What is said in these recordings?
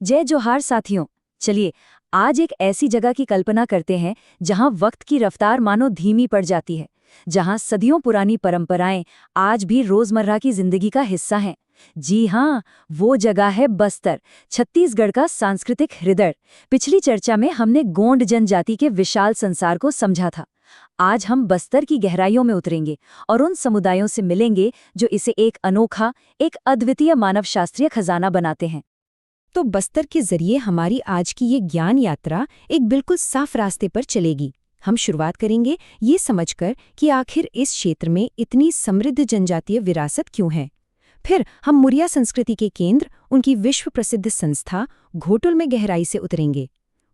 जय जोहार साथियों। चलिए आज एक ऐसी जगह की कल्पना करते हैं जहां वक्त की रफ्तार मानो धीमी पड़ जाती है, जहां सदियों पुरानी परंपराएं आज भी रोजमर्रा की जिंदगी का हिस्सा हैं। जी हाँ, वो जगह है बस्तर, छत्तीसगढ़ का सांस्कृतिक हृदय। पिछली चर्चा में हमने गोंड जनजाति के विशाल संसार को समझा था। आज हम बस्तर की गहराइयों में उतरेंगे और उन समुदायों से मिलेंगे जो इसे एक अनोखा, एक अद्वितीय मानव शास्त्रीय खजाना बनाते हैं। तो बस्तर के जरिए हमारी आज की ये ज्ञान यात्रा एक बिल्कुल साफ रास्ते पर चलेगी। हम शुरुआत करेंगे ये समझकर कि आखिर इस क्षेत्र में इतनी समृद्ध जनजातीय विरासत क्यों है। फिर हम मुरिया संस्कृति के केंद्र, उनकी विश्व प्रसिद्ध संस्था घोटुल में गहराई से उतरेंगे।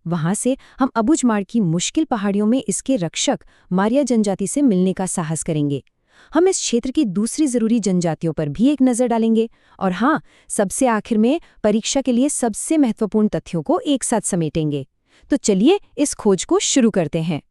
वहां से हम अबुझमाड़ की मुश्किल पहाड़ियों में इसके रक्षक मारिया जनजाति से मिलने का साहस करेंगे। हम इस क्षेत्र की दूसरी जरूरी जनजातियों पर भी एक नजर डालेंगे और हाँ, सबसे आखिर में परीक्षा के लिए सबसे महत्वपूर्ण तथ्यों को एक साथ समेटेंगे। तो चलिए इस खोज को शुरू करते हैं।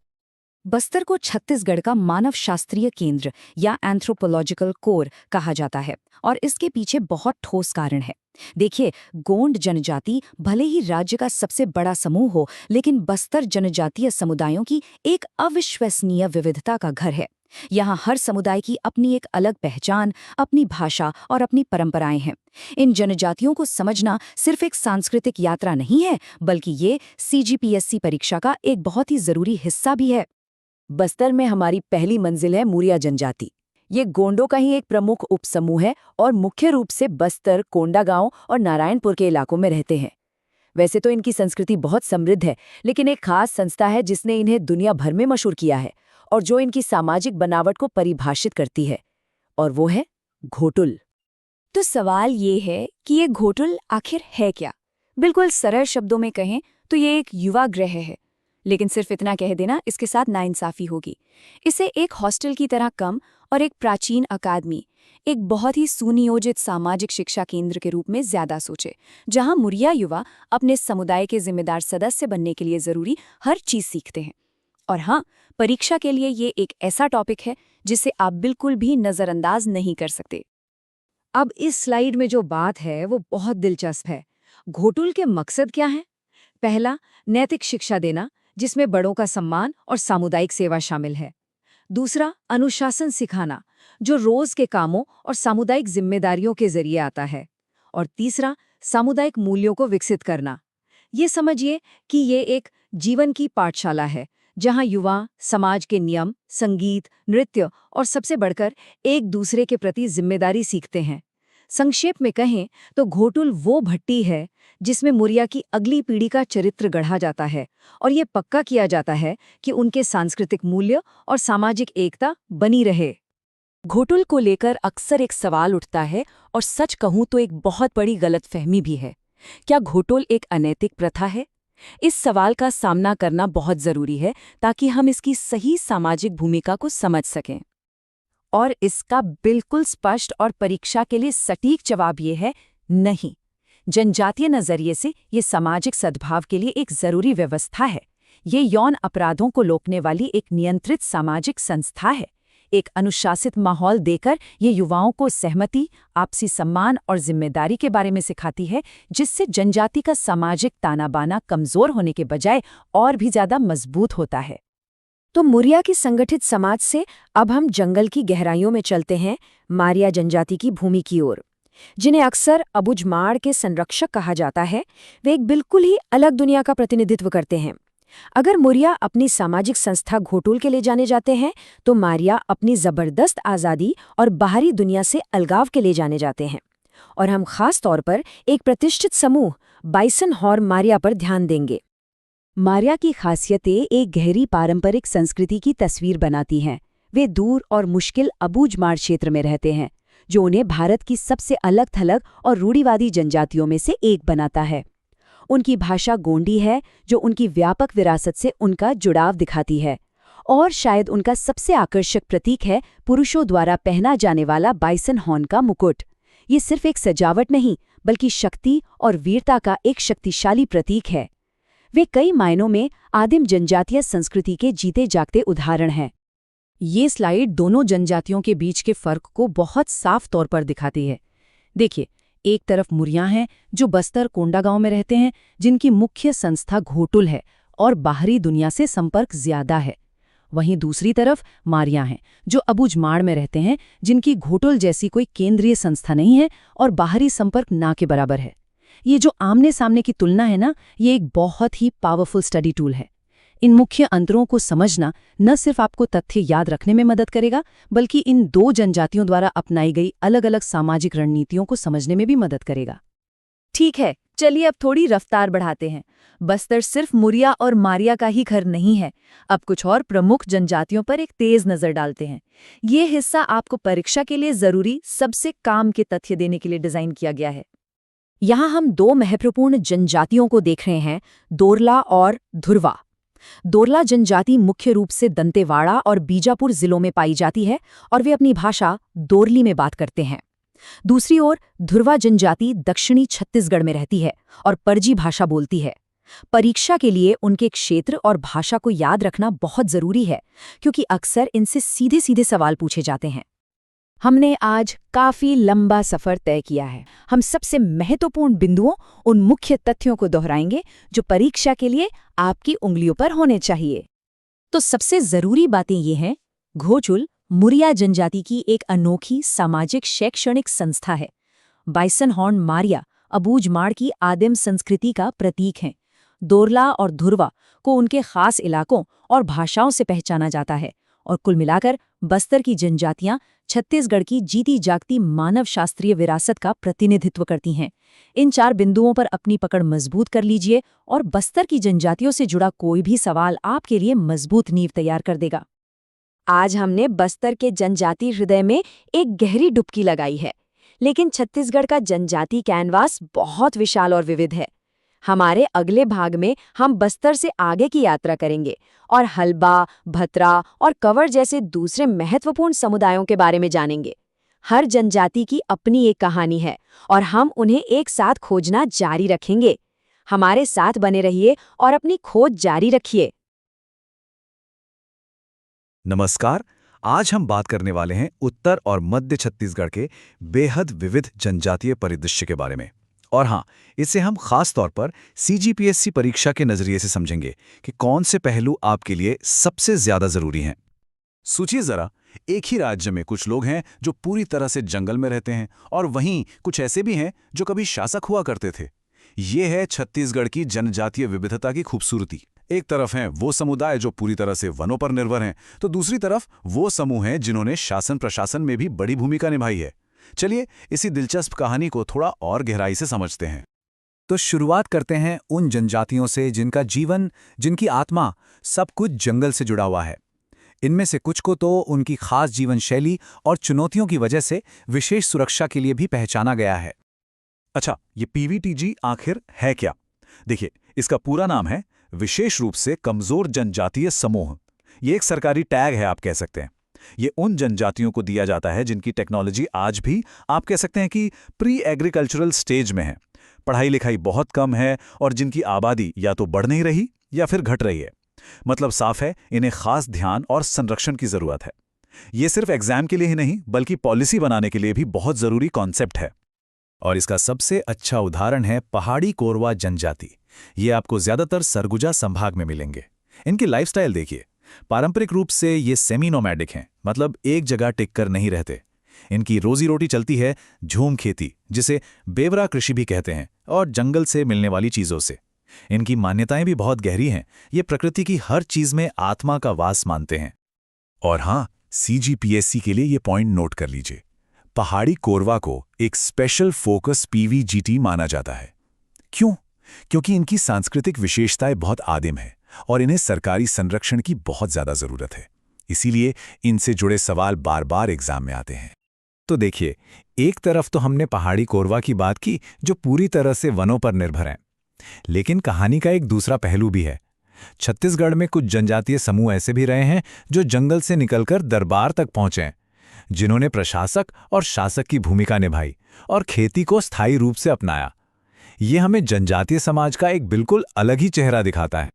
बस्तर को छत्तीसगढ़ का मानव शास्त्रीय केंद्र या एंथ्रोपोलॉजिकल कोर कहा जाता है और इसके पीछे बहुत ठोस कारण है। देखिए, गोंड जनजाति भले ही राज्य का सबसे बड़ा समूह हो, लेकिन बस्तर जनजातीय समुदायों की एक अविश्वसनीय विविधता का घर है। यहाँ हर समुदाय की अपनी एक अलग पहचान, अपनी भाषा और अपनी परंपराएं हैं। इन जनजातियों को समझना सिर्फ एक सांस्कृतिक यात्रा नहीं है, बल्कि ये CGPSC परीक्षा का एक बहुत ही जरूरी हिस्सा भी है। बस्तर में हमारी पहली मंजिल है मुरिया जनजाति। ये गोंडों का ही एक प्रमुख उपसमूह है और मुख्य रूप से बस्तर, कोंडागांव और नारायणपुर के इलाकों में रहते हैं। वैसे तो इनकी संस्कृति बहुत समृद्ध है, लेकिन एक खास संस्था है जिसने इन्हें दुनिया भर में मशहूर किया है और जो इनकी सामाजिक बनावट को परिभाषित करती है, और वो है घोटुल। तो सवाल ये है कि ये घोटुल आखिर है क्या? बिल्कुल सरल शब्दों में कहें तो ये एक युवा गृह है, लेकिन सिर्फ इतना कह देना इसके साथ नाइंसाफी होगी। इसे एक हॉस्टल की तरह कम और एक प्राचीन अकादमी, एक बहुत ही सुनियोजित सामाजिक शिक्षा केंद्र के रूप में ज्यादा सोचे, जहां मुरिया युवा अपने समुदाय के जिम्मेदार सदस्य बनने के लिए जरूरी हर चीज सीखते हैं। और हाँ, परीक्षा के लिए ये एक ऐसा टॉपिक है जिसे आप बिल्कुल भी नजरअंदाज नहीं कर सकते। अब इस स्लाइड में जो बात है वो बहुत दिलचस्प है। घोटुल के मकसद क्या हैं? पहला, नैतिक शिक्षा देना, जिसमें बड़ों का सम्मान और सामुदायिक सेवा शामिल है। दूसरा, अनुशासन सिखाना, जो रोज के कामों और सामुदायिक जिम्मेदारियों के जरिए आता है। और तीसरा, सामुदायिक मूल्यों को विकसित करना। ये समझिए कि ये एक जीवन की पाठशाला है, जहां युवा समाज के नियम, संगीत, नृत्य और सबसे बढ़कर एक दूसरे के प्रति जिम्मेदारी सीखते हैं। संक्षेप में कहें तो घोटुल वो भट्टी है जिसमें मुरिया की अगली पीढ़ी का चरित्र गढ़ा जाता है और ये पक्का किया जाता है कि उनके सांस्कृतिक मूल्य और सामाजिक एकता बनी रहे। घोटुल को लेकर अक्सर एक सवाल उठता है और सच कहूं तो एक बहुत बड़ी गलतफहमी भी है। क्या घोटुल एक अनैतिक प्रथा है? इस सवाल का सामना करना बहुत जरूरी है ताकि हम इसकी सही सामाजिक भूमिका को समझ सकें। और इसका बिल्कुल स्पष्ट और परीक्षा के लिए सटीक जवाब ये है, नहीं। जनजातीय नजरिए से ये सामाजिक सद्भाव के लिए एक जरूरी व्यवस्था है। ये यौन अपराधों को रोकने वाली एक नियंत्रित सामाजिक संस्था है। एक अनुशासित माहौल देकर ये युवाओं को सहमति, आपसी सम्मान और जिम्मेदारी के बारे में सिखाती है, जिससे जनजाति का सामाजिक ताना-बाना कमजोर होने के बजाय और भी ज्यादा मजबूत होता है। तो मुरिया की संगठित समाज से अब हम जंगल की गहराइयों में चलते हैं, मारिया जनजाति की भूमि की ओर, जिन्हें अक्सर अबुझमाड़ के संरक्षक कहा जाता है। वे एक बिल्कुल ही अलग दुनिया का प्रतिनिधित्व करते हैं। अगर मुरिया अपनी सामाजिक संस्था घोटुल के ले जाने जाते हैं, तो मारिया अपनी जबरदस्त आज़ादी और बाहरी दुनिया से अलगाव के ले जाने जाते हैं। और हम खास तौर पर एक प्रतिष्ठित समूह बाइसन हॉर्न मारिया पर ध्यान देंगे। मारिया की खासियतें एक गहरी पारंपरिक संस्कृति की तस्वीर बनाती हैं। वे दूर और मुश्किल अबुझमाड़ क्षेत्र में रहते हैं, जो उन्हें भारत की सबसे अलग-थलग और रूढ़िवादी जनजातियों में से एक बनाता है। उनकी भाषा गोंडी है, जो उनकी व्यापक विरासत से उनका जुड़ाव दिखाती है। और शायद उनका सबसे आकर्षक प्रतीक है पुरुषों द्वारा पहना जाने वाला बाइसन हॉर्न का मुकुट। ये सिर्फ एक सजावट नहीं, बल्कि शक्ति और वीरता का एक शक्तिशाली प्रतीक है। वे कई मायनों में आदिम जनजातीय संस्कृति के जीते जागते उदाहरण हैं। ये स्लाइड दोनों जनजातियों के बीच के फर्क को बहुत साफ तौर पर दिखाती है। देखिए, एक तरफ मुरियां हैं जो बस्तर कोंडागांव में रहते हैं, जिनकी मुख्य संस्था घोटुल है और बाहरी दुनिया से संपर्क ज्यादा है। वहीं दूसरी तरफ मारियां हैं जो अबुझमाड़ में रहते हैं, जिनकी घोटुल जैसी कोई केंद्रीय संस्था नहीं है और बाहरी संपर्क ना के बराबर है। ये जो आमने सामने की तुलना है ना, ये एक बहुत ही पावरफुल स्टडी टूल है। इन मुख्य अंतरों को समझना न सिर्फ आपको तथ्य याद रखने में मदद करेगा, बल्कि इन दो जनजातियों द्वारा अपनाई गई अलग अलग सामाजिक रणनीतियों को समझने में भी मदद करेगा। ठीक है, चलिए अब थोड़ी रफ्तार बढ़ाते हैं। बस्तर सिर्फ मुरिया और मारिया का ही घर नहीं है। अब कुछ और प्रमुख जनजातियों पर एक तेज नजर डालते हैं। ये हिस्सा आपको परीक्षा के लिए जरूरी सबसे काम के तथ्य देने के लिए डिजाइन किया गया है। यहाँ हम दो महत्वपूर्ण जनजातियों को देख रहे हैं, दोरला और धुरवा। दोरला जनजाति मुख्य रूप से दंतेवाड़ा और बीजापुर जिलों में पाई जाती है और वे अपनी भाषा दोरली में बात करते हैं। दूसरी ओर धुरवा जनजाति दक्षिणी छत्तीसगढ़ में रहती है और परजी भाषा बोलती है। परीक्षा के लिए उनके क्षेत्र और भाषा को याद रखना बहुत जरूरी है, क्योंकि अक्सर इनसे सीधे सीधे सवाल पूछे जाते हैं। हमने आज काफी लंबा सफर तय किया है। हम सबसे महत्वपूर्ण बिंदुओं, उन मुख्य तथ्यों को दोहराएंगे जो परीक्षा के लिए आपकी उंगलियों पर होने चाहिए। तो सबसे जरूरी बातें ये हैं, घोचुल मुरिया जनजाति की एक अनोखी सामाजिक शैक्षणिक संस्था है। बाइसन हॉर्न मारिया अबूझमाड़ की आदिम संस्कृति का प्रतीक हैं। दोरला और धुरवा को उनके खास इलाकों और भाषाओं से पहचाना जाता है, और कुल मिलाकर बस्तर की जनजातियां छत्तीसगढ़ की जीती जागती मानव शास्त्रीय विरासत का प्रतिनिधित्व करती हैं। इन 4 बिंदुओं पर अपनी पकड़ मजबूत कर लीजिए और बस्तर की जनजातियों से जुड़ा कोई भी सवाल आपके लिए मजबूत नींव तैयार कर देगा। आज हमने बस्तर के जनजाति हृदय में एक गहरी डुबकी लगाई है, लेकिन छत्तीसगढ़ का जनजाति कैनवास बहुत विशाल और विविध है। हमारे अगले भाग में हम बस्तर से आगे की यात्रा करेंगे और हल्बा, भतरा और कंवर जैसे दूसरे महत्वपूर्ण समुदायों के बारे में जानेंगे। हर जनजाति की अपनी एक कहानी है और हम उन्हें एक साथ खोजना जारी रखेंगे। हमारे साथ बने रहिए और अपनी खोज जारी रखिए। नमस्कार, आज हम बात करने वाले हैं उत्तर और मध्य छत्तीसगढ़ के बेहद विविध जनजातीय परिदृश्य के बारे में। और हाँ, इसे हम खास तौर पर CGPSC परीक्षा के नजरिए से समझेंगे कि कौन से पहलू आपके लिए सबसे ज्यादा जरूरी हैं। सोचिए जरा, एक ही राज्य में कुछ लोग हैं जो पूरी तरह से जंगल में रहते हैं और वहीं कुछ ऐसे भी हैं जो कभी शासक हुआ करते थे। ये है छत्तीसगढ़ की जनजातीय विविधता की खूबसूरती। एक तरफ हैं वो समुदाय जो पूरी तरह से वनों पर निर्भर हैं, तो दूसरी तरफ वो समूह हैं जिन्होंने शासन प्रशासन में भी बड़ी भूमिका निभाई है। चलिए इसी दिलचस्प कहानी को थोड़ा और गहराई से समझते हैं। तो शुरुआत करते हैं उन जनजातियों से जिनका जीवन, जिनकी आत्मा सब कुछ जंगल से जुड़ा हुआ है। इनमें से कुछ को तो उनकी खास जीवन शैली और चुनौतियों की वजह से विशेष सुरक्षा के लिए भी पहचाना गया है। अच्छा, ये PVTG आखिर है क्या? देखिए, इसका पूरा नाम है विशेष रूप से कमजोर जनजातीय समूह। ये एक सरकारी टैग है, आप कह सकते हैं। ये उन जनजातियों को दिया जाता है जिनकी टेक्नोलॉजी आज भी आप कह सकते हैं कि प्री एग्रीकल्चरल स्टेज में है, पढ़ाई लिखाई बहुत कम है और जिनकी आबादी या तो बढ़ नहीं रही या फिर घट रही है। मतलब साफ है, इन्हें खास ध्यान और संरक्षण की जरूरत है। ये सिर्फ एग्जाम के लिए ही नहीं, बल्कि पॉलिसी बनाने के लिए भी बहुत जरूरी कॉन्सेप्ट है। और इसका सबसे अच्छा उदाहरण है पहाड़ी कोरवा जनजाति। ये आपको ज्यादातर सरगुजा संभाग में मिलेंगे। इनकी लाइफस्टाइल देखिए, पारंपरिक रूप से ये सेमी नोमैडिक हैं, मतलब एक जगह टिक कर नहीं रहते। इनकी रोजी रोटी चलती है झूम खेती, जिसे बेवरा कृषि भी कहते हैं, और जंगल से मिलने वाली चीजों से। इनकी मान्यताएं भी बहुत गहरी हैं। ये प्रकृति की हर चीज में आत्मा का वास मानते हैं। और हाँ, CGPSC के लिए ये पॉइंट नोट कर लीजिए, पहाड़ी कोरवा को एक स्पेशल फोकस PVGT माना जाता है। क्यों? क्योंकि इनकी सांस्कृतिक विशेषताएं बहुत आदिम है और इन्हें सरकारी संरक्षण की बहुत ज्यादा जरूरत है। इसीलिए इनसे जुड़े सवाल बार बार एग्जाम में आते हैं। तो देखिए, एक तरफ तो हमने पहाड़ी कोरवा की बात की जो पूरी तरह से वनों पर निर्भर हैं, लेकिन कहानी का एक दूसरा पहलू भी है। छत्तीसगढ़ में कुछ जनजातीय समूह ऐसे भी रहे हैं जो जंगल से निकलकर दरबार तक पहुंचे, जिन्होंने प्रशासक और शासक की भूमिका निभाई और खेती को स्थायी रूप से अपनाया। ये हमें जनजातीय समाज का एक बिल्कुल अलग ही चेहरा दिखाता है।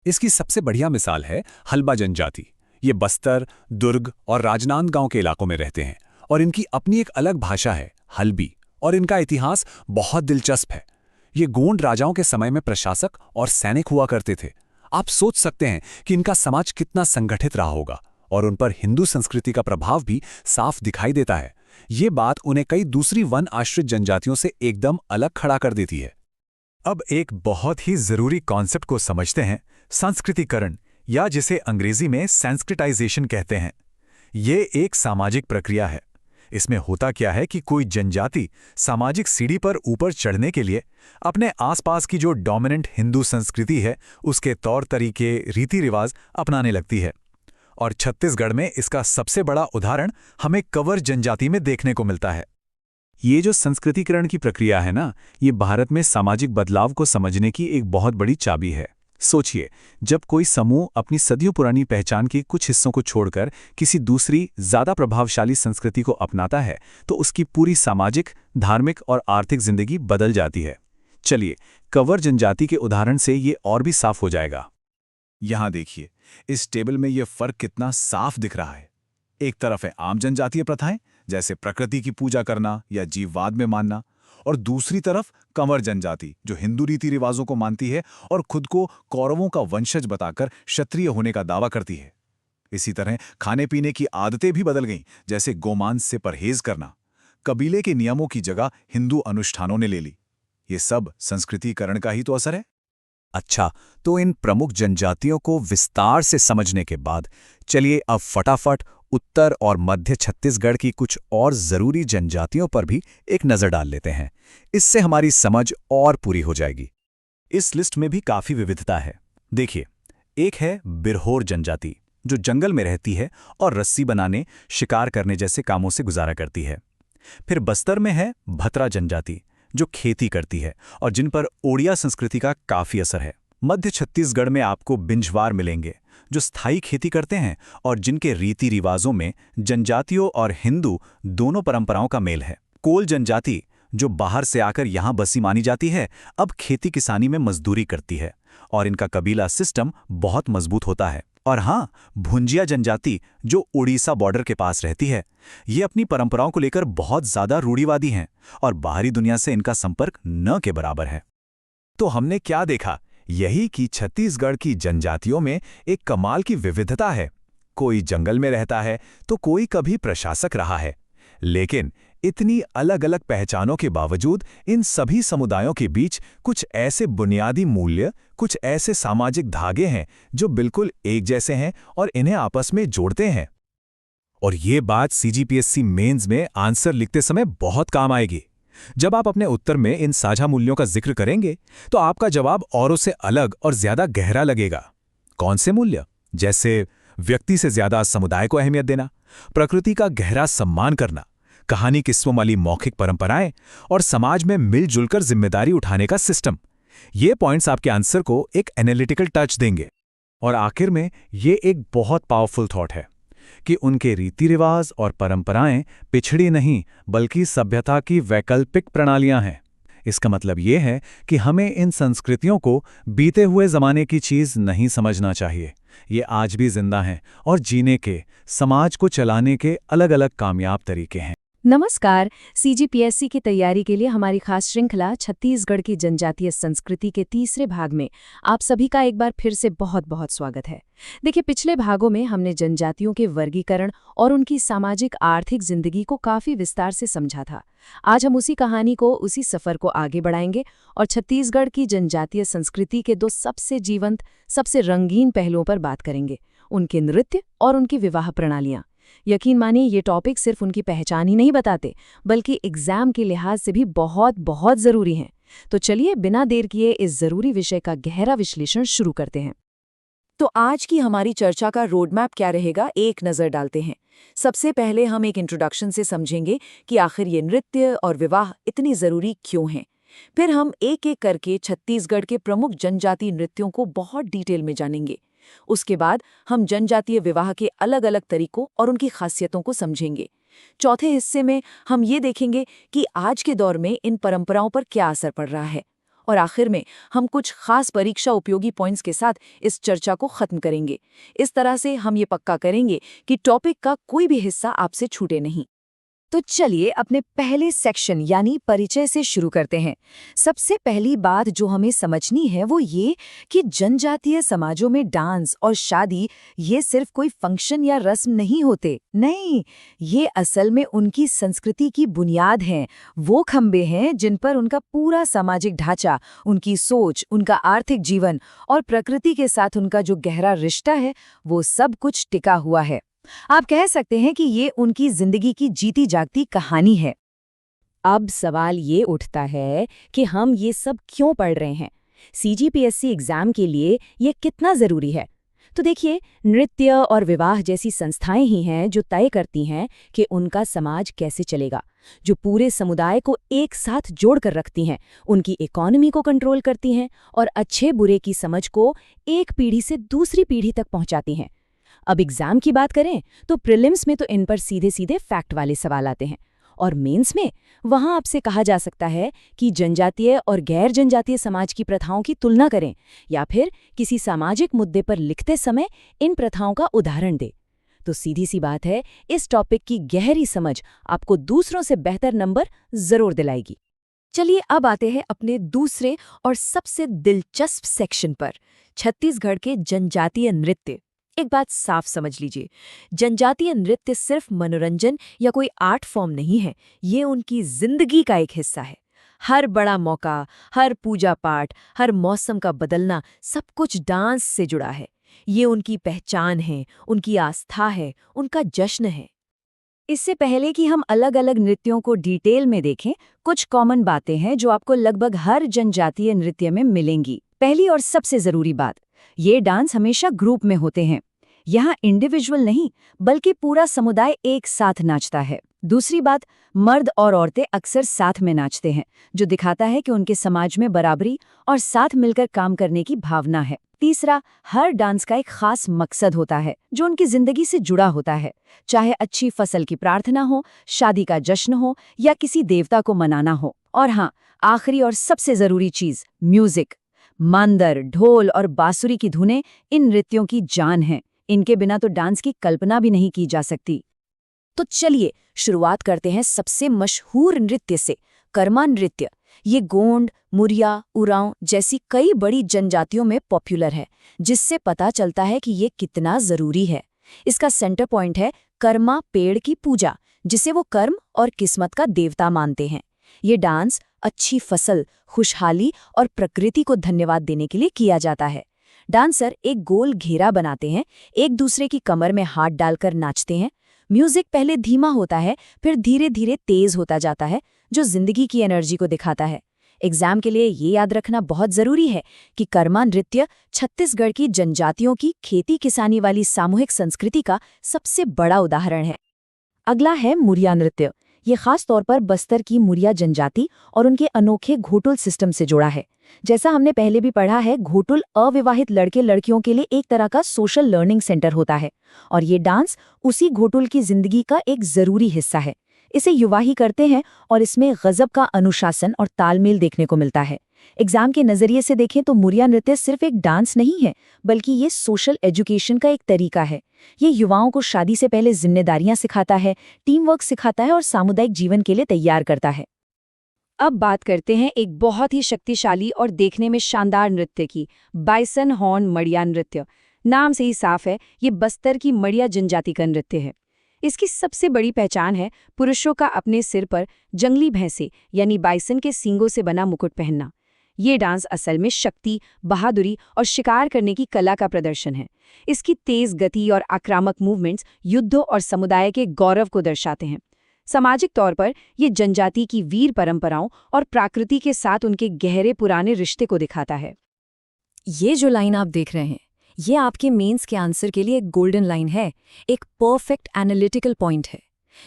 इसकी सबसे बढ़िया मिसाल है हल्बा जनजाति। ये बस्तर, दुर्ग और राजनांदगांव के इलाकों में रहते हैं और इनकी अपनी एक अलग भाषा है, हल्बी, और इनका इतिहास बहुत दिलचस्प है। ये गोंड राजाओं के समय में प्रशासक और सैनिक हुआ करते थे। आप सोच सकते हैं कि इनका समाज कितना संगठित रहा होगा, और उन पर हिंदू संस्कृति का प्रभाव भी साफ दिखाई देता है। ये बात उन्हें कई दूसरी वन आश्रित जनजातियों से एकदम अलग खड़ा कर देती है। अब एक बहुत ही जरूरी कॉन्सेप्ट को समझते हैं, संस्कृतिकरण, या जिसे अंग्रेजी में संस्कृताइजेशन कहते हैं। ये एक सामाजिक प्रक्रिया है। इसमें होता क्या है कि कोई जनजाति सामाजिक सीढ़ी पर ऊपर चढ़ने के लिए अपने आसपास की जो डोमिनेंट हिंदू संस्कृति है उसके तौर तरीके, रीति रिवाज अपनाने लगती है। और छत्तीसगढ़ में इसका सबसे बड़ा उदाहरण हमें कंवर जनजाति में देखने को मिलता है। ये जो संस्कृतिकरण की प्रक्रिया है ना, ये भारत में सामाजिक बदलाव को समझने की एक बहुत बड़ी चाबी है। सोचिए, जब कोई समूह अपनी सदियों पुरानी पहचान के कुछ हिस्सों को छोड़कर किसी दूसरी ज्यादा प्रभावशाली संस्कृति को अपनाता है, तो उसकी पूरी सामाजिक, धार्मिक और आर्थिक जिंदगी बदल जाती है। चलिए, कंवर जनजाति के उदाहरण से ये और भी साफ हो जाएगा। यहां देखिए, इस टेबल में ये फर्क कितना साफ दिख रहा है। एक तरफ है आम जनजातीय प्रथाएं, जैसे प्रकृति की पूजा करना या जीववाद में मानना, और दूसरी तरफ कंवर जनजाति जो हिंदू रीति रिवाजों को मानती है और खुद को कौरवों का वंशज बताकर क्षत्रिय होने का दावा करती है। इसी तरह खाने पीने की आदतें भी बदल गईं, जैसे गोमांस से परहेज करना। कबीले के नियमों की जगह हिंदू अनुष्ठानों ने ले ली। ये सब संस्कृतिकरण का ही तो असर है। अच्छा, तो इन प्रमुख जनजातियों को विस्तार से समझने के बाद चलिए अब फटाफट उत्तर और मध्य छत्तीसगढ़ की कुछ और जरूरी जनजातियों पर भी एक नजर डाल लेते हैं। इससे हमारी समझ और पूरी हो जाएगी। इस लिस्ट में भी काफी विविधता है। देखिए, एक है बिरहोर जनजाति, जो जंगल में रहती है और रस्सी बनाने, शिकार करने जैसे कामों से गुजारा करती है। फिर बस्तर में है भतरा जनजाति, जो खेती करती है और जिन पर ओडिया संस्कृति का काफी असर है। मध्य छत्तीसगढ़ में आपको बिंजवार मिलेंगे, जो स्थायी खेती करते हैं और जिनके रीति रिवाजों में जनजातियों और हिंदू दोनों परंपराओं का मेल है। कोल जनजाति, जो बाहर से आकर यहाँ बसी मानी जाती है, अब खेती किसानी में मजदूरी करती है और इनका कबीला सिस्टम बहुत मजबूत होता है। और हाँ, भुंजिया जनजाति, जो उड़ीसा बॉर्डर के पास रहती है, ये अपनी परंपराओं को लेकर बहुत ज्यादा रूढ़िवादी हैं और बाहरी दुनिया से इनका संपर्क न के बराबर है। तो हमने क्या देखा? यही कि छत्तीसगढ़ की जनजातियों में एक कमाल की विविधता है। कोई जंगल में रहता है तो कोई कभी प्रशासक रहा है, लेकिन इतनी अलग अलग पहचानों के बावजूद इन सभी समुदायों के बीच कुछ ऐसे बुनियादी मूल्य, कुछ ऐसे सामाजिक धागे हैं जो बिल्कुल एक जैसे हैं और इन्हें आपस में जोड़ते हैं। और ये बात सीजीपीएससी मेंस में आंसर लिखते समय बहुत काम आएगी। जब आप अपने उत्तर में इन साझा मूल्यों का जिक्र करेंगे तो आपका जवाब औरों से अलग और ज्यादा गहरा लगेगा। कौन से मूल्य? जैसे व्यक्ति से ज्यादा समुदाय को अहमियत देना, प्रकृति का गहरा सम्मान करना, कहानी किस्सों वाली मौखिक परंपराएं और समाज में मिलजुल कर जिम्मेदारी उठाने का सिस्टम। ये पॉइंट्स आपके आंसर को एक एनालिटिकल टच देंगे। और आखिर में ये एक बहुत पावरफुल थॉट है कि उनके रीति रिवाज और परंपराएं पिछड़ी नहीं बल्कि सभ्यता की वैकल्पिक प्रणालियां हैं। इसका मतलब ये है कि हमें इन संस्कृतियों को बीते हुए जमाने की चीज नहीं समझना चाहिए। ये आज भी जिंदा हैं और जीने के, समाज को चलाने के अलग अलग कामयाब तरीके हैं। नमस्कार। सीजीपीएससी की तैयारी के लिए हमारी खास श्रृंखला छत्तीसगढ़ की जनजातीय संस्कृति के तीसरे भाग में आप सभी का एक बार फिर से बहुत बहुत स्वागत है। देखिए, पिछले भागों में हमने जनजातियों के वर्गीकरण और उनकी सामाजिक आर्थिक जिंदगी को काफी विस्तार से समझा था। आज हम उसी कहानी को, उसी सफर को आगे बढ़ाएंगे और छत्तीसगढ़ की जनजातीय संस्कृति के दो सबसे जीवंत, सबसे रंगीन पहलुओं पर बात करेंगे, उनके नृत्य और उनकी विवाह प्रणालियां। यकीन मानिए, ये टॉपिक सिर्फ उनकी पहचान ही नहीं बताते, बल्कि एग्जाम के लिहाज से भी बहुत बहुत जरूरी हैं। तो चलिए बिना देर किए इस जरूरी विषय का गहरा विश्लेषण शुरू करते हैं। तो आज की हमारी चर्चा का रोड मैप क्या रहेगा, एक नज़र डालते हैं। सबसे पहले हम एक इंट्रोडक्शन से समझेंगे कि आखिर ये नृत्य और विवाह इतनी ज़रूरी क्यों हैं। फिर हम एक एक करके छत्तीसगढ़ के प्रमुख जनजातीय नृत्यों को बहुत डिटेल में जानेंगे। उसके बाद हम जनजातीय विवाह के अलग अलग तरीकों और उनकी खासियतों को समझेंगे। चौथे हिस्से में हम ये देखेंगे कि आज के दौर में इन परंपराओं पर क्या असर पड़ रहा है। और आखिर में हम कुछ खास परीक्षा उपयोगी पॉइंट्स के साथ इस चर्चा को खत्म करेंगे। इस तरह से हम ये पक्का करेंगे कि टॉपिक का कोई भी हिस्सा आपसे छूटे नहीं। तो चलिए अपने पहले सेक्शन यानी परिचय से शुरू करते हैं। सबसे पहली बात जो हमें समझनी है वो ये कि जनजातीय समाजों में डांस और शादी ये सिर्फ कोई फंक्शन या रस्म नहीं होते। नहीं, ये असल में उनकी संस्कृति की बुनियाद हैं। वो खंबे हैं जिन पर उनका पूरा सामाजिक ढांचा, उनकी सोच, उनका आर्थिक जीवन और प्रकृति के साथ उनका जो गहरा रिश्ता है वो सब कुछ टिका हुआ है। आप कह सकते हैं कि ये उनकी जिंदगी की जीती जागती कहानी है। अब सवाल ये उठता है कि हम ये सब क्यों पढ़ रहे हैं? सीजीपीएससी एग्जाम के लिए ये कितना ज़रूरी है? तो देखिए, नृत्य और विवाह जैसी संस्थाएं ही हैं जो तय करती हैं कि उनका समाज कैसे चलेगा, जो पूरे समुदाय को एक साथ जोड़कर रखती हैं, उनकी इकोनॉमी को कंट्रोल करती हैं और अच्छे बुरे की समझ को एक पीढ़ी से दूसरी पीढ़ी तक पहुंचाती हैं। अब एग्जाम की बात करें तो प्रीलिम्स में तो इन पर सीधे सीधे फैक्ट वाले सवाल आते हैं, और मेंस में वहां आपसे कहा जा सकता है कि जनजातीय और गैर जनजातीय समाज की प्रथाओं की तुलना करें या फिर किसी सामाजिक मुद्दे पर लिखते समय इन प्रथाओं का उदाहरण दें। तो सीधी सी बात है, इस टॉपिक की गहरी समझ आपको दूसरों से बेहतर नंबर जरूर दिलाएगी। चलिए अब आते हैं अपने दूसरे और सबसे दिलचस्प सेक्शन पर, छत्तीसगढ़ के जनजातीय नृत्य। एक बात साफ समझ लीजिए, जनजातीय नृत्य सिर्फ मनोरंजन या कोई आर्ट फॉर्म नहीं है, ये उनकी जिंदगी का एक हिस्सा है। हर बड़ा मौका, हर पूजा पाठ, हर मौसम का बदलना, सब कुछ डांस से जुड़ा है। ये उनकी पहचान है, उनकी आस्था है, उनका जश्न है। इससे पहले कि हम अलग अलग नृत्यों को डिटेल में देखें, कुछ कॉमन बातें हैं जो आपको लगभग हर जनजातीय नृत्य में मिलेंगी। पहली और सबसे जरूरी बात, ये डांस हमेशा ग्रुप में होते हैं। यहाँ इंडिविजुअल नहीं बल्कि पूरा समुदाय एक साथ नाचता है। दूसरी बात, मर्द और औरतें अक्सर साथ में नाचते हैं, जो दिखाता है कि उनके समाज में बराबरी और साथ मिलकर काम करने की भावना है। तीसरा, हर डांस का एक खास मकसद होता है जो उनकी जिंदगी से जुड़ा होता है, चाहे अच्छी फसल की प्रार्थना हो, शादी का जश्न हो या किसी देवता को मनाना हो। और हाँ, आखिरी और सबसे जरूरी चीज, म्यूजिक। मांदर, ढोल और बांसुरी की धुनें इन नृत्यों की जान हैं। इनके बिना तो डांस की कल्पना भी नहीं की जा सकती। तो चलिए शुरुआत करते हैं सबसे मशहूर नृत्य से, कर्मा नृत्य। ये गोंड, मुरिया, उरांव जैसी कई बड़ी जनजातियों में पॉपुलर है, जिससे पता चलता है कि ये कितना जरूरी है। इसका सेंटर पॉइंट है कर्मा, पेड़ की पूजा, जिसे वो कर्म और किस्मत का देवता मानते हैं। ये डांस अच्छी फसल, खुशहाली और प्रकृति को धन्यवाद देने के लिए किया जाता है। डांसर एक गोल घेरा बनाते हैं, एक दूसरे की कमर में हाथ डालकर नाचते हैं। म्यूजिक पहले धीमा होता है, फिर धीरे धीरे तेज होता जाता है, जो जिंदगी की एनर्जी को दिखाता है। एग्जाम के लिए ये याद रखना बहुत जरूरी है कि कर्मा नृत्य छत्तीसगढ़ की जनजातियों की खेती किसानी वाली सामूहिक संस्कृति का सबसे बड़ा उदाहरण है। अगला है मुरिया नृत्य। ये खास तौर पर बस्तर की मुरिया जनजाति और उनके अनोखे घोटुल सिस्टम से जुड़ा है। जैसा हमने पहले भी पढ़ा है, घोटुल अविवाहित लड़के लड़कियों के लिए एक तरह का सोशल लर्निंग सेंटर होता है, और ये डांस उसी घोटुल की जिंदगी का एक जरूरी हिस्सा है। इसे युवा ही करते हैं और इसमें गजब का अनुशासन और तालमेल देखने को मिलता है। एग्जाम के नजरिए से देखें तो मुरिया नृत्य सिर्फ एक डांस नहीं है, बल्कि ये सोशल एजुकेशन का एक तरीका है। ये युवाओं को शादी से पहले जिम्मेदारियां सिखाता है, टीम वर्क सिखाता है और सामुदायिक जीवन के लिए तैयार करता है। अब बात करते हैं एक बहुत ही शक्तिशाली और देखने में शानदार नृत्य की, बाइसन हॉर्न मड़िया नृत्य। नाम से ही साफ है, ये बस्तर की मड़िया जनजाति का नृत्य है। इसकी सबसे बड़ी पहचान है पुरुषों का अपने सिर पर जंगली भैंसे यानी बाइसन के सींगों से बना मुकुट पहनना। ये डांस असल में शक्ति, बहादुरी और शिकार करने की कला का प्रदर्शन है। इसकी तेज गति और आक्रामक मूवमेंट्स युद्धों और समुदाय के गौरव को दर्शाते हैं। सामाजिक तौर पर ये जनजाति की वीर परंपराओं और प्रकृति के साथ उनके गहरे पुराने रिश्ते को दिखाता है। ये जो लाइन आप देख रहे हैं, ये आपके मेंस के आंसर के लिए एक गोल्डन लाइन है, एक परफेक्ट एनालिटिकल पॉइंट है।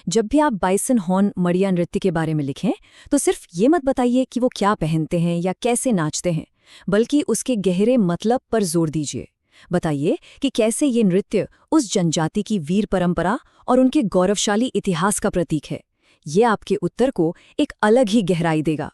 जब भी आप बाइसन हॉर्न मड़िया नृत्य के बारे में लिखें तो सिर्फ ये मत बताइए कि वो क्या पहनते हैं या कैसे नाचते हैं, बल्कि उसके गहरे मतलब पर जोर दीजिए। बताइए कि कैसे ये नृत्य उस जनजाति की वीर परंपरा और उनके गौरवशाली इतिहास का प्रतीक है। ये आपके उत्तर को एक अलग ही गहराई देगा।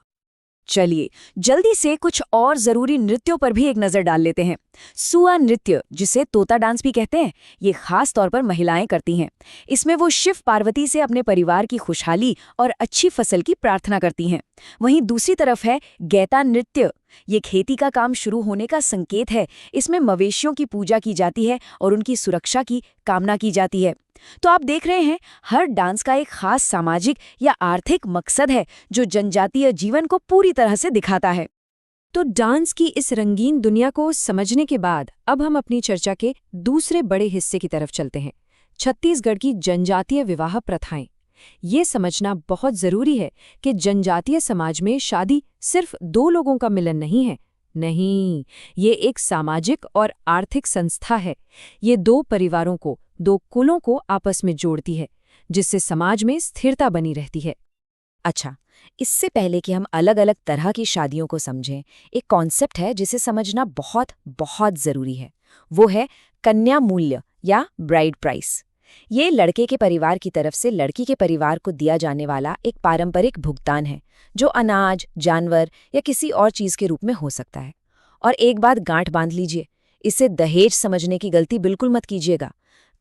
चलिए जल्दी से कुछ और जरूरी नृत्यों पर भी एक नजर डाल लेते हैं। सुआ नृत्य, जिसे तोता डांस भी कहते हैं, ये खास तौर पर महिलाएं करती हैं। इसमें वो शिव पार्वती से अपने परिवार की खुशहाली और अच्छी फसल की प्रार्थना करती हैं। वहीं दूसरी तरफ है गैता नृत्य। ये खेती का काम शुरू होने का संकेत है। इसमें मवेशियों की पूजा की जाती है और उनकी सुरक्षा की कामना की जाती है। तो आप देख रहे हैं, हर डांस का एक खास सामाजिक या आर्थिक मकसद है जो जनजातीय जीवन को पूरी तरह से दिखाता है। तो डांस की इस रंगीन दुनिया को समझने के बाद अब हम अपनी चर्चा के दूसरे बड़े हिस्से की तरफ चलते हैं, छत्तीसगढ़ की जनजातीय विवाह प्रथाएं। ये समझना बहुत जरूरी है कि जनजातीय समाज में शादी सिर्फ दो लोगों का मिलन नहीं है। नहीं, ये एक सामाजिक और आर्थिक संस्था है। ये दो परिवारों को, दो कुलों को आपस में जोड़ती है, जिससे समाज में स्थिरता बनी रहती है। अच्छा, इससे पहले कि हम अलग अलग तरह की शादियों को समझें, एक कॉन्सेप्ट है जिसे समझना बहुत बहुत ज़रूरी है। वो है कन्या मूल्य या ब्राइड प्राइस। ये लड़के के परिवार की तरफ से लड़की के परिवार को दिया जाने वाला एक पारंपरिक भुगतान है, जो अनाज, जानवर या किसी और चीज़ के रूप में हो सकता है। और एक बात गांठ बांध लीजिए, इसे दहेज समझने की गलती बिल्कुल मत कीजिएगा।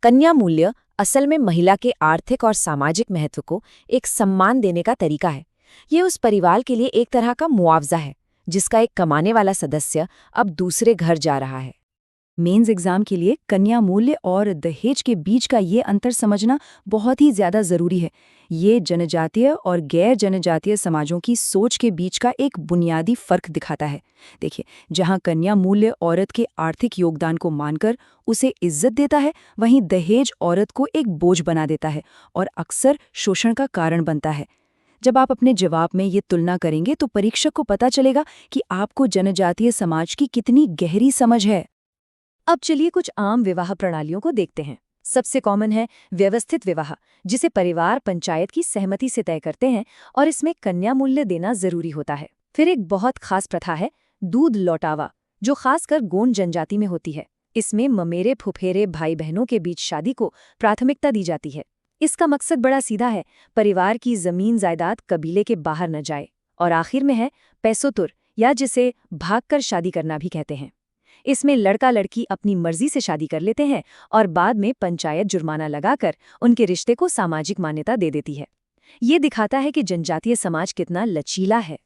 कन्या मूल्य असल में महिला के आर्थिक और सामाजिक महत्व को एक सम्मान देने का तरीका है। ये उस परिवार के लिए एक तरह का मुआवजा है, जिसका एक कमाने वाला सदस्य अब दूसरे घर जा रहा है। मेंस एग्जाम के लिए कन्या मूल्य और दहेज के बीच का ये अंतर समझना बहुत ही ज्यादा जरूरी है। ये जनजातीय और गैर जनजातीय समाजों की सोच के बीच का एक बुनियादी फर्क दिखाता है। देखिए, जहां कन्या मूल्य औरत के आर्थिक योगदान को मानकर उसे इज्जत देता है, वहीं दहेज औरत को एक बोझ बना देता है और अक्सर शोषण का कारण बनता है। जब आप अपने जवाब में ये तुलना करेंगे तो परीक्षक को पता चलेगा कि आपको जनजातीय समाज की कितनी गहरी समझ है। अब चलिए कुछ आम विवाह प्रणालियों को देखते हैं। सबसे कॉमन है व्यवस्थित विवाह, जिसे परिवार पंचायत की सहमति से तय करते हैं और इसमें कन्या मूल्य देना जरूरी होता है। फिर एक बहुत खास प्रथा है दूध लौटावा, जो खासकर गोंड जनजाति में होती है। इसमें ममेरे फुफेरे भाई बहनों के बीच शादी को प्राथमिकता दी जाती है। इसका मकसद बड़ा सीधा है, परिवार की जमीन जायदाद कबीले के बाहर न जाए। और आखिर में है पैसोतुर, या जिसे भागकर शादी करना भी कहते हैं। इसमें लड़का लड़की अपनी मर्जी से शादी कर लेते हैं और बाद में पंचायत जुर्माना लगाकर उनके रिश्ते को सामाजिक मान्यता दे देती है। ये दिखाता है कि जनजातीय समाज कितना लचीला है।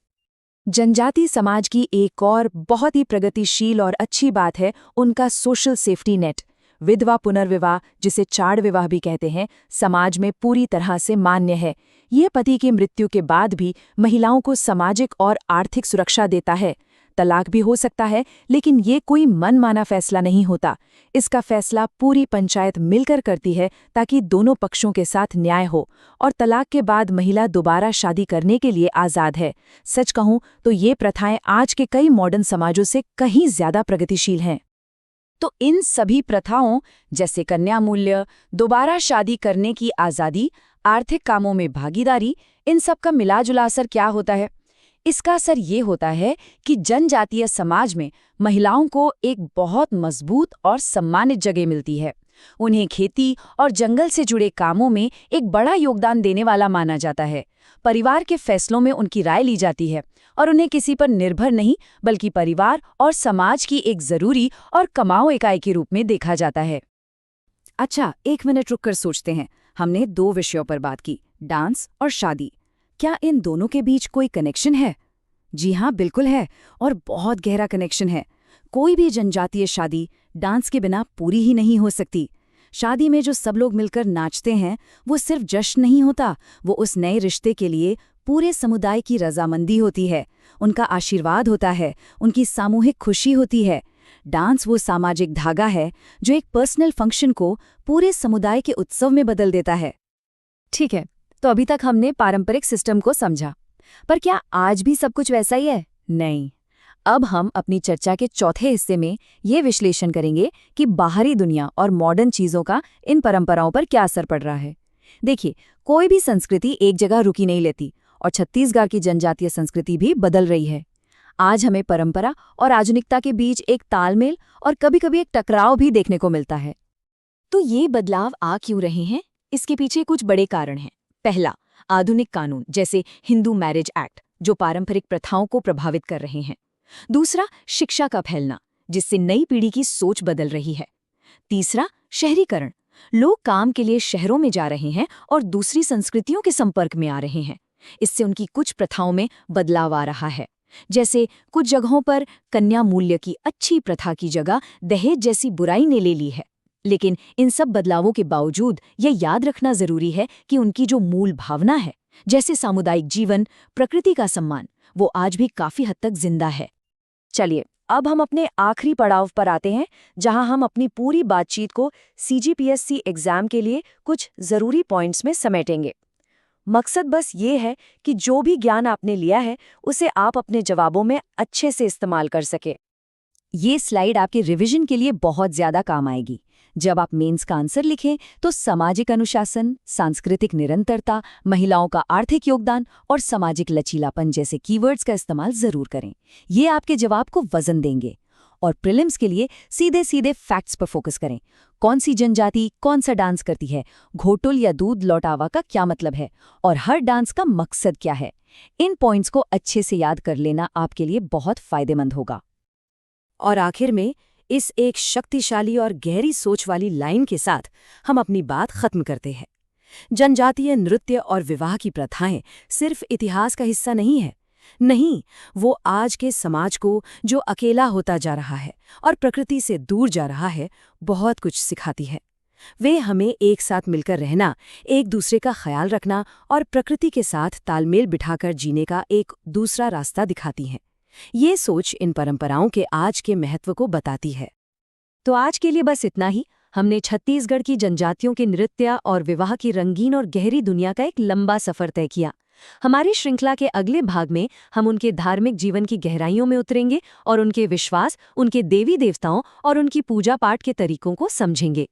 जनजातीय समाज की एक और बहुत ही प्रगतिशील और अच्छी बात है उनका सोशल सेफ्टी नेट। विधवा पुनर्विवाह, जिसे चाड़ विवाह भी कहते हैं, समाज में पूरी तरह से मान्य है। ये पति की मृत्यु के बाद भी महिलाओं को सामाजिक और आर्थिक सुरक्षा देता है। तलाक भी हो सकता है, लेकिन ये कोई मनमाना फैसला नहीं होता। इसका फैसला पूरी पंचायत मिलकर करती है ताकि दोनों पक्षों के साथ न्याय हो। और तलाक के बाद महिला दोबारा शादी करने के लिए आज़ाद है। सच कहूं तो ये प्रथाएं आज के कई मॉडर्न समाजों से कहीं ज्यादा प्रगतिशील हैं। तो इन सभी प्रथाओं, जैसे कन्या मूल्य, दोबारा शादी करने की आज़ादी, आर्थिक कामों में भागीदारी, इन सब का मिलाजुला असर क्या होता है? इसका असर ये होता है कि जनजातीय समाज में महिलाओं को एक बहुत मजबूत और सम्मानित जगह मिलती है। उन्हें खेती और जंगल से जुड़े कामों में एक बड़ा योगदान देने वाला माना जाता है। परिवार के फैसलों में उनकी राय ली जाती है और उन्हें किसी पर निर्भर नहीं, बल्कि परिवार और समाज की एक जरूरी और कमाऊ इकाई के रूप में देखा जाता है। अच्छा, 1 मिनट रुककर सोचते हैं। हमने 2 विषयों पर बात की, डांस और शादी। क्या इन दोनों के बीच कोई कनेक्शन है? जी हाँ, बिल्कुल है, और बहुत गहरा कनेक्शन है। कोई भी जनजातीय शादी डांस के बिना पूरी ही नहीं हो सकती। शादी में जो सब लोग मिलकर नाचते हैं, वो सिर्फ जश्न नहीं होता, वो उस नए रिश्ते के लिए पूरे समुदाय की रजामंदी होती है, उनका आशीर्वाद होता है, उनकी सामूहिक खुशी होती है। डांस वो सामाजिक धागा है जो एक पर्सनल फंक्शन को पूरे समुदाय के उत्सव में बदल देता है। ठीक है, तो अभी तक हमने पारंपरिक सिस्टम को समझा, पर क्या आज भी सब कुछ वैसा ही है? नहीं। अब हम अपनी चर्चा के चौथे हिस्से में ये विश्लेषण करेंगे कि बाहरी दुनिया और मॉडर्न चीज़ों का इन परंपराओं पर क्या असर पड़ रहा है। देखिए, कोई भी संस्कृति एक जगह रुकी नहीं लेती, और छत्तीसगढ़ की जनजातीय संस्कृति भी बदल रही है। आज हमें परंपरा और आधुनिकता के बीच एक तालमेल और कभी-कभी एक टकराव भी देखने को मिलता है। तो ये बदलाव आ क्यों रहे हैं? इसके पीछे कुछ बड़े कारण हैं। पहला, आधुनिक कानून जैसे हिंदू मैरिज एक्ट, जो पारंपरिक प्रथाओं को प्रभावित कर रहे हैं। दूसरा, शिक्षा का फैलना, जिससे नई पीढ़ी की सोच बदल रही है। तीसरा, शहरीकरण। लोग काम के लिए शहरों में जा रहे हैं और दूसरी संस्कृतियों के संपर्क में आ रहे हैं। इससे उनकी कुछ प्रथाओं में बदलाव आ रहा है। जैसे कुछ जगहों पर कन्या मूल्य की अच्छी प्रथा की जगह दहेज जैसी बुराई ने ले ली है। लेकिन इन सब बदलावों के बावजूद यह याद रखना जरूरी है कि उनकी जो मूल भावना है, जैसे सामुदायिक जीवन, प्रकृति का सम्मान, वो आज भी काफी हद तक जिंदा है। चलिए, अब हम अपने आखिरी पड़ाव पर आते हैं, जहां हम अपनी पूरी बातचीत को CGPSC एग्जाम के लिए कुछ जरूरी पॉइंट्स में समेटेंगे। मकसद बस ये है कि जो भी ज्ञान आपने लिया है उसे आप अपने जवाबों में अच्छे से इस्तेमाल कर सके। ये स्लाइड आपके रिवीजन के लिए बहुत ज्यादा काम आएगी। जब आप मेंस का आंसर लिखें तो सामाजिक अनुशासन, सांस्कृतिक निरंतरता, महिलाओं का आर्थिक योगदान और सामाजिक लचीलापन जैसे कीवर्ड्स का इस्तेमाल जरूर करें। ये आपके जवाब को वजन देंगे। और प्रीलिम्स के लिए सीधे सीधे फैक्ट्स पर फोकस करें। कौन सी जनजाति कौन सा डांस करती है, घोटुल या दूध लौटावा का क्या मतलब है, और हर डांस का मकसद क्या है। इन पॉइंट्स को अच्छे से याद कर लेना आपके लिए बहुत फायदेमंद होगा। और आखिर में इस एक शक्तिशाली और गहरी सोच वाली लाइन के साथ हम अपनी बात खत्म करते हैं। जनजातीय नृत्य और विवाह की प्रथाएं सिर्फ इतिहास का हिस्सा नहीं है। नहीं, वो आज के समाज को, जो अकेला होता जा रहा है और प्रकृति से दूर जा रहा है, बहुत कुछ सिखाती है। वे हमें एक साथ मिलकर रहना, एक दूसरे का ख्याल रखना और प्रकृति के साथ तालमेल बिठाकर जीने का एक दूसरा रास्ता दिखाती हैं। ये सोच इन परंपराओं के आज के महत्व को बताती है। तो आज के लिए बस इतना ही। हमने छत्तीसगढ़ की जनजातियों के नृत्य और विवाह की रंगीन और गहरी दुनिया का एक लंबा सफर तय किया। हमारी श्रृंखला के अगले भाग में हम उनके धार्मिक जीवन की गहराइयों में उतरेंगे और उनके विश्वास, उनके देवी देवताओं और उनकी पूजा पाठ के तरीकों को समझेंगे।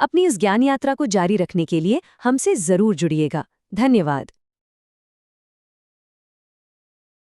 अपनी इस ज्ञान यात्रा को जारी रखने के लिए हमसे जरूर जुड़िएगा। धन्यवाद।